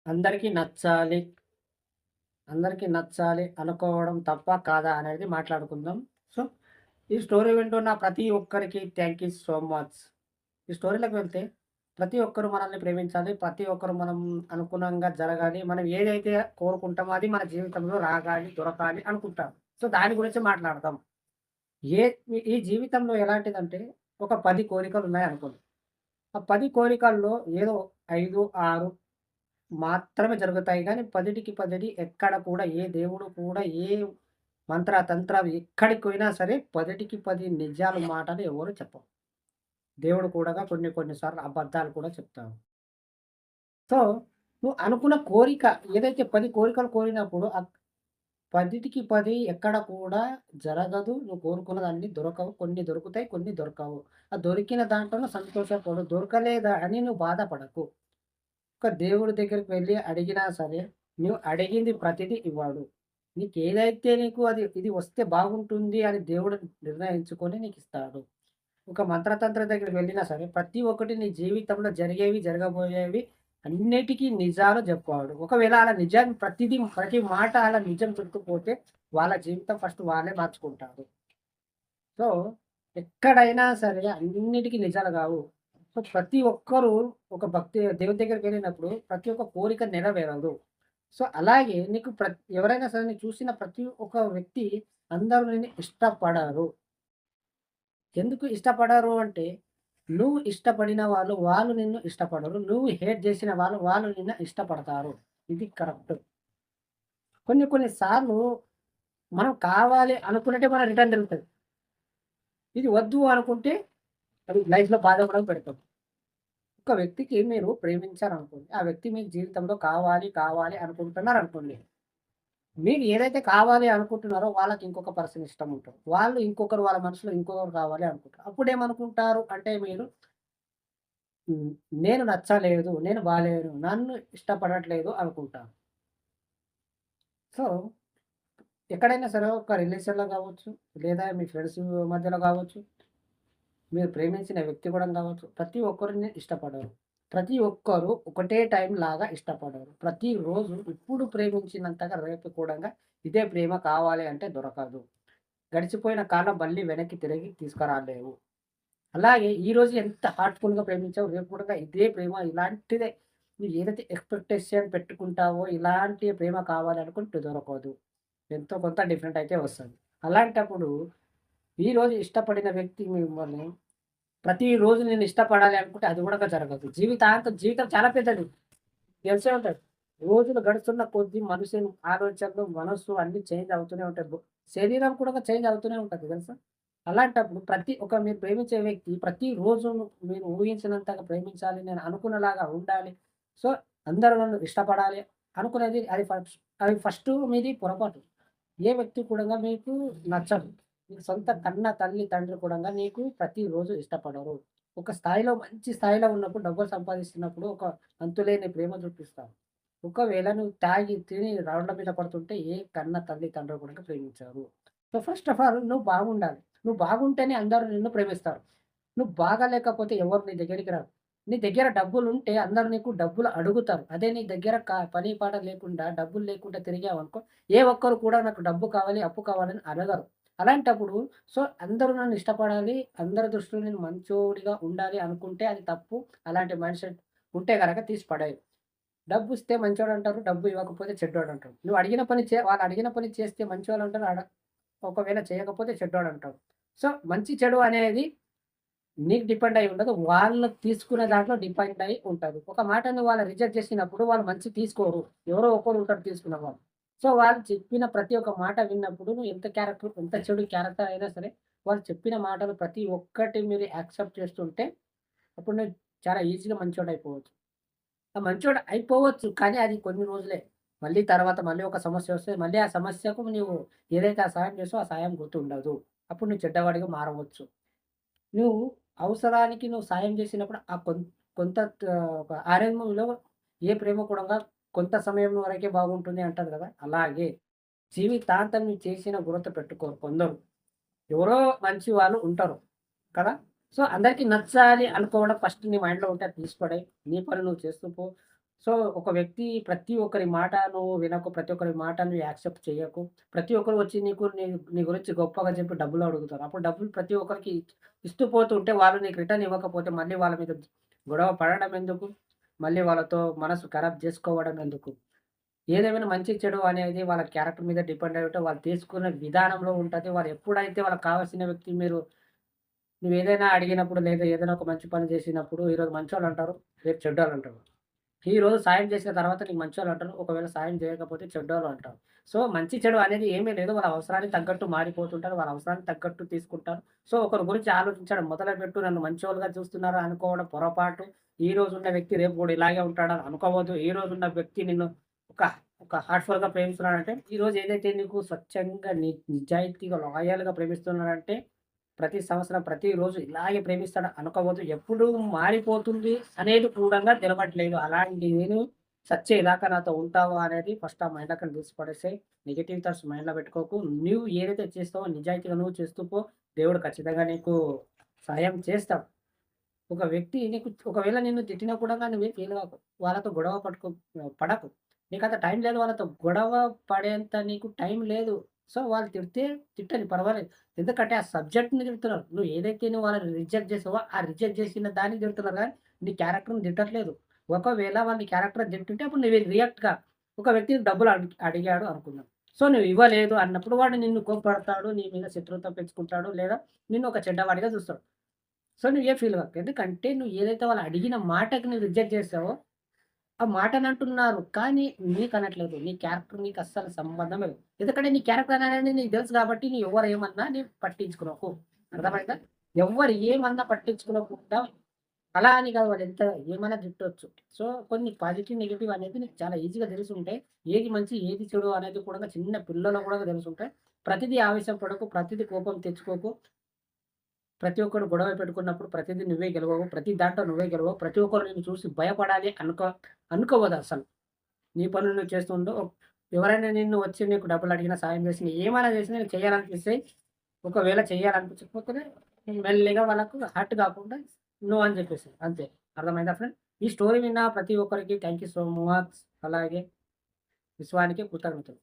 అందరికీ నచ్చాలి. అందరికీ నచ్చాలి అనుకోవడం తప్పా? కాదా? అనేది మాట్లాడుకుందాం. సో, ఈ స్టోరీ వింటున్న ప్రతి ఒక్కరికి థాంక్ యూ సో మచ్. ఈ స్టోరీలోకి వెళ్తే ప్రతి ఒక్కరు మనల్ని ప్రేమించాలి. ప్రతి ఒక్కరు మనం అనుగుణంగా జరగాలి. మనం ఏదైతే కోరుకుంటామో అది మన జీవితంలో రాగాలి, దొరకాలి అనుకుంటాం. సో, దాని గురించి మాట్లాడదాం. ఏ ఈ జీవితంలో ఎలాంటిదంటే ఒక 10 కోరికలున్నాయనుకోండి. ఆ 10 కోరికల్లో ఏదో 5, 6 మాత్రమే జరుగుతాయి గానీ, 10కి 10 ఎక్కడ కూడా ఏ దేవుడు కూడా ఏ మంత్ర, తంత్రాలు ఎక్కడికి పోయినా సరే 10కి 10 నిజాలు మాటలు ఎవరు చెప్పరు. దేవుడు కూడా కొన్ని కొన్ని సార్లు అబద్ధాలు కూడా చెప్తాడు. సో, నువ్వు అనుకున్న కోరిక ఏదైతే 10 కోరికలు కోరినప్పుడు 10కి 10 ఎక్కడ కూడా జరగదు. నువ్వు కోరుకున్నదన్నీ దొరకవు. కొన్ని దొరుకుతాయి, కొన్ని దొరకవు. ఆ దొరికిన దాంట్లోనే సంతోషపడు. దొరకలేదా అని నువ్వు బాధపడకు. ఒక దేవుడి దగ్గరికి వెళ్లి అడిగినా సరే, నువ్వు అడిగింది ప్రతిదీ ఇవ్వడు. నీకేదైతే నీకు ఇది వస్తే బాగుంటుంది అని దేవుడు నిర్ణయించుకొని నీకిస్తాడు. ఒక మంత్రతంత్ర దగ్గరికి వెళ్ళినా సరే, ప్రతి ఒక్కటి నీ జీవితంలో జరిగేవి, జరగబోయేవి అన్నిటికి నిజాలు జెప్పాడు. ఒకవేళ అలా నిజం ప్రతి మాట అలా నిజం చెప్పుకుపోతే, వాళ్ళ జీవితం ఫస్ట్ వాళ్ళే మార్చుకుంటారు. సో, ఎక్కడైనా సరే అన్నిటికి నిజాలు గావు. సో, ప్రతి ఒక్కరు ఒక దేవుని దగ్గరికెళ్ళినప్పుడు ప్రతి ఒక్క కోరిక నెరవేరదు. సో, అలాగే నీకు ఎవరైనా సరే నేను చూసిన ప్రతి ఒక్క వ్యక్తి అందరూ నిన్ను ఇష్టపడరు. ఎందుకు ఇష్టపడరు అంటే, నువ్వు ఇష్టపడిన వాళ్ళు నిన్ను ఇష్టపడరు. నువ్వు హేట్ జేసిన వాళ్ళు నిన్ను ఇష్టపడతారు. ఇది కరెక్ట్. కొన్ని కొన్ని సార్లు మనం కావాలి అనుకున్నట్టే మన రిటర్న్ జరుగుతది. ఇది వద్దు అనుకుంటే అది లైఫ్‌లో బాధ కూడా పెడతది. ఒక వ్యక్తికి మీరు ప్రేమించారనుకోండి. ఆ వ్యక్తి మీ జీవితంలో కావాలి అనుకుంటున్నారనుకోండి. మీరు ఏదైతే కావాలి అనుకుంటున్నారో వాళ్ళకి ఇంకొక పర్సన్ ఇష్టం ఉంటారు. వాళ్ళు ఇంకొకరు వాళ్ళ మనసులో ఇంకొకరు కావాలి అనుకుంటారు. అప్పుడేమనుకుంటారు అంటే మీరు హ్మ్. నేను నచ్చలేదు, నేను బాలేను, నన్ను ఇష్టపడట్లేదు అనుకుంటారు. సో, ఎక్కడైనా సరే ఒక రిలేషన్‌లో కావచ్చు, లేదా మీ ఫ్రెండ్స్ మధ్యలో కావచ్చు, మీరు ప్రేమించిన వ్యక్తి కూడా కావచ్చు, ప్రతి ఒక్కరిని ఇష్టపడరు. ప్రతి ఒక్కరు ఒకటే టైం లాగా ఇష్టపడరు. ప్రతిరోజు ఇప్పుడు ప్రేమించినంతగా రేపు కూడంగా ఇదే ప్రేమ కావాలి అంటే దొరకదు. గడిచిపోయిన కాలం మళ్ళీ వెనక్కి తిరిగి తీసుకురాలేవు. అలాగే ఈరోజు ఎంత హార్ట్‌ఫుల్‌గా ప్రేమించావో రేపు కూడా ఇదే ప్రేమ ఇలాంటిదే నువ్వు ఏదైతే ఎక్స్‌పెక్టేషన్ పెట్టుకుంటావో ఇలాంటి ప్రేమ కావాలనుకుంటే దొరకదు. ఎంతో కొంత డిఫరెంట్ అయితే వస్తది. అలాంటప్పుడు ఈరోజు ఇష్టపడిన వ్యక్తి మిమ్మల్ని ప్రతిరోజు నేను ఇష్టపడాలి అనుకుంటే అది కూడా జరగదు. జీవితం చాలా పెద్దది. తెలిసే ఉంటది. రోజులు గడుస్తున్న కొద్దీ మనిషి ఆలోచనలు, మనస్సు అన్నీ చేంజ్ అవుతూనే ఉంటాయి. శరీరం కూడా చేంజ్ అవుతూనే ఉంటది తెలుసా? అలాంటప్పుడు మీరు ప్రేమించే వ్యక్తి ప్రతిరోజు మీరు ఊహించినంతగా ప్రేమించాలి, నేను అనుకున్నలాగా ఉండాలి. సో, అందరూ నన్ను ఇష్టపడాలి అనుకునేది అది ఫస్టు మీది పొరపాటు. ఏ వ్యక్తి కూడంగా మీకు నచ్చదు. మీకు సొంత కన్న తల్లి, తండ్రి కూడంగా నీకు ప్రతిరోజు ఇష్టపడరు. ఒక స్థాయిలో మంచి స్థాయిలో ఉన్నప్పుడు డబ్బులు సంపాదిస్తున్నప్పుడు ఒక అంతులేని ప్రేమ చూపిస్తారు. ఒకవేళ నువ్వు తాగి, తిని రోడ్ల మీద పడుతుంటే ఏ కన్న తల్లి, తండ్రి కూడా ప్రేమించరు. సో, ఫస్ట్ ఆఫ్ ఆల్ నువ్వు బాగుండాలి. నువ్వు బాగుంటేనే అందరూ నిన్ను ప్రేమిస్తారు. నువ్వు బాగాలేకపోతే ఎవరు నీ దగ్గరికి రారు. నీ దగ్గర డబ్బులుంటే అందరూ నీకు డబ్బులు అడుగుతారు. అదే నీ దగ్గర పని పాట లేకుండా, డబ్బులు లేకుండా తిరిగావనుకో, ఏ ఒక్కరు కూడా నాకు డబ్బు కావాలి, అప్పు కావాలని అడగరు. అలాంటప్పుడు అందరూ నన్ను ఇష్టపడాలి, అందరి దృష్టిలో నేను మంచోడిగా ఉండాలి అనుకుంటే అది తప్పు. అలాంటి మైండ్ సెట్ ఉంటే గనక తీసి పడేయి. డబ్బిస్తే మంచోడంటారు, డబ్బు ఇవ్వకపోతే చెడ్డోడంటారు. వాళ్ళు అడిగిన పని చేస్తే మంచోళ్ళంటారు. ఒకవేళ చేయకపోతే చెడ్డోడంటారు. సో, మంచి, చెడు అనేది నీకు డిపెండ్ అయ్యి ఉండదు. వాళ్ళు తీసుకునే దాంట్లో డిపెండ్ అయ్యి ఉంటది. ఒక మాటని వాళ్ళు రిజెక్ట్ చేసినప్పుడు వాళ్ళు మంచిగా తీసుకోరు. ఎవరో ఒకరు ఉంటారు తీసుకున్నవాళ్ళు. సో, వాళ్ళు చెప్పిన ప్రతి ఒక్క మాట విన్నప్పుడు నువ్వు ఎంత చెడు క్యారెక్టర్ అయినా సరే, వాళ్ళు చెప్పిన మాటలు ప్రతి ఒక్కటి మీరు యాక్సెప్ట్ చేస్తుంటే, అప్పుడు నువ్వు చాలా ఈజీగా మంచోడయిపోవచ్చు. ఆ మంచోడు అయిపోవచ్చు. కానీ అది కొన్ని రోజులే. మళ్ళీ ఒక సమస్యొస్తే మళ్ళీ ఆ సమస్యకు నీవు ఏదైతే ఆ సాయం చేసావో ఆ సాయం గుర్తుండదు. అప్పుడు నువ్వు చెడ్డవాడిగా మారవచ్చు. నువ్వు అవసరానికి నువ్వు సాయం చేసినప్పుడు ఆ కొంత ఒక ఆరంభంలో ఏ ప్రేమ కూడంగా కొంత సమయం వరకే బాగుంటుంది అంటారు కదా! అలాగే జీవితాంతం నువ్వు చేసిన గుర్తుపెట్టుకోరు కొందరు. ఎవరో మంచి వాళ్ళు ఉంటారు కదా! సో, అందరికి నచ్చాలి అనుకోవడం ఫస్ట్ నీ మైండ్‌లో ఉంటే అది తీసి పడేయి. నీ పని నువ్వు చేస్తూ పో. సో, ఒక వ్యక్తి ప్రతి ఒక్కరి మాట నువ్వు వినకు. ప్రతి ఒక్కరి మాట నువ్వు యాక్సెప్ట్ చేయకు. ప్రతి ఒక్కరు వచ్చి నీ గురించి గొప్పగా చెప్పి డబ్బులు అడుగుతారు. అప్పుడు డబ్బులు ప్రతి ఒక్కరికి ఇస్తూ పోతుంటే వాళ్ళు నీకు రిటర్న్ ఇవ్వకపోతే మళ్ళీ వాళ్ళ మీద గొడవ పడడం ఎందుకు? మళ్ళీ వాళ్ళతో మనసు ఖరాబ్ చేసుకోవడం ఎందుకు? ఏదేమైనా మంచి, చెడు అనేది వాళ్ళ క్యారెక్టర్ మీద డిపెండ్ అయ్యి ఉంటే వాళ్ళు తీసుకునే విధానంలో ఉంటది. వాళ్ళు ఎప్పుడైతే వాళ్ళకి కావాల్సిన వ్యక్తి నువ్వేదైనా అడిగినప్పుడు లేదా ఏదైనా ఒక మంచి పని చేసినప్పుడు ఈరోజు మంచోళ్ళంటారు, రేపు చెడ్డోళ్ళంటారు. ఈరోజు సాయం చేసిన తర్వాత నీకు మంచోళ్ళంటారు. ఒకవేళ సాయం చేయకపోతే చెడ్డోళ్ళు అంటారు. సో, మంచి, చెడు అనేది ఏమీ లేదు. వాళ్ళ అవసరానికి తగ్గట్టు మారిపోతుంటారు. వాళ్ళ అవసరానికి తగ్గట్టు తీసుకుంటారు. సో, ఒకరి గురించి ఆలోచించడం మొదలుపెట్టు నన్ను మంచోళ్ళుగా చూస్తున్నారు అనుకోవడం పొరపాటు. ఈరోజున్న వ్యక్తి రేపు కూడా ఇలాగే ఉంటాడని అనుకోవద్దు. ఈరోజున్న వ్యక్తి నిన్ను ఒక ఒక హార్ట్‌ఫుల్‌గా ప్రేమిస్తున్నాడంటే, ఈరోజు ఏదైతే నీకు స్వచ్ఛంగా నిజాయితీగా, లాయల్‌గా ప్రేమిస్తున్నాడంటే ప్రతి సంవత్సరం, ప్రతిరోజు ఇలాగే ప్రేమిస్తాడు అనుకోవద్దు. ఎప్పుడు మారిపోతుంది అనేది కూడంగా తెలవట్లేదు. అలాంటి నేను సచ్చేదాకా నాతో ఉంటావా అనేది ఫస్ట్ ఆ మైండ్‌లోకెళ్ళి తీసి పడేసేయి. నెగెటివ్ థాట్స్ మైండ్‌లో పెట్టుకోకు. నువ్వు ఏదైతే చేస్తావో నిజాయితీగా నువ్వు చేస్తూ పో. దేవుడు ఖచ్చితంగా నీకు సహాయం చేస్తాడు. ఒక వ్యక్తి నీకు ఒకవేళ నిన్ను తిట్టినా కూడా నువ్వేం ఫీల్ గాకు. వాళ్ళతో గొడవ పడకు. నీకంత టైం లేదు వాళ్ళతో గొడవ పడేంత నీకు టైం లేదు. సో, వాళ్ళు తిడితే తిట్టని పర్వాలేదు. ఎందుకంటే ఆ సబ్జెక్ట్‌ని తిడుతున్నారు. నువ్వు ఏదైతే వాళ్ళని రిజెక్ట్ చేసావో, ఆ రిజెక్ట్ చేసిన దాన్ని తిడుతున్నారు గానీ, నీ క్యారెక్టర్‌ని తిట్టట్లేదు. ఒకవేళ వాళ్ళు నీ క్యారెక్టర్ తిట్టుంటే అప్పుడు నువ్వు రియాక్ట్ గా. ఒక వ్యక్తి డబ్బులు అడిగాడు అనుకుందాం. సో, నువ్వు ఇవ్వలేదు అన్నప్పుడు వాడు నిన్ను కోప్పడతాడు. నీ మీద శత్రుత్వం పెంచుకుంటాడు. లేదా నిన్ను ఒక చెడ్డవాడిగా చూస్తాడు. సో, నువ్వేం ఫీల్ గాకు. ఎందుకంటే నువ్వు ఏదైతే వాళ్ళు అడిగిన మాటకి నువ్వు రిజెక్ట్ చేసావో, ఆ మాటనంటున్నారు. కానీ నీకనట్లేదు. నీ క్యారెక్టర్ నీకస్సలు సంబంధమే లేదు. ఎందుకంటే నీ క్యారెక్టర్ అనేది నీకు తెలుసు కాబట్టి నువ్వు ఎవరేమన్నా నీవు పట్టించుకోకు. అర్థమైందా? ఎవ్వరు ఏమన్నా పట్టించుకోకుండా అలా అని కాదు వాడెంత ఏమన్నా తిట్టొచ్చు. సో, కొన్ని పాజిటివ్, నెగెటివ్ అనేది నీకు చాలా ఈజీగా తెలిసుంటాయి. ఏది మంచి, ఏది చెడు అనేది కూడా చిన్న పిల్లలకు కూడా తెలిసుంటాయి. ప్రతిదీ ఆవేశం పడకు. ప్రతిదీ కోపం తెచ్చుకోకు. ప్రతి ఒక్కడు గొడవ పెట్టుకున్నప్పుడు ప్రతిదీ నువ్వే గెలవవు. ప్రతి దాంట్లో నువ్వే గెలవవు. ప్రతి ఒక్కరు నిన్ను చూసి భయపడాలి అనుకోవద్దసలు. నీ పనులు నువ్వు చేస్తుండు. ఎవరైనా నిన్ను వచ్చి నీకు డబ్బులు అడిగినా, సాయం చేసినా, ఏమైనా చేసినా నీకు చేయాలనిపిస్తే ఒకవేళ చేయాలనిపించకపోతే మెల్లిగా వాళ్ళకు హర్ట్ కాకుండా నో అని చెప్పేసేయి. అంతే. అర్థమైందా ఫ్రెండ్? ఈ స్టోరీ విన్న ప్రతి ఒక్కరికి థాంక్ యూ సో మచ్. అలాగే విశ్వానికి కృతజ్ఞతలు.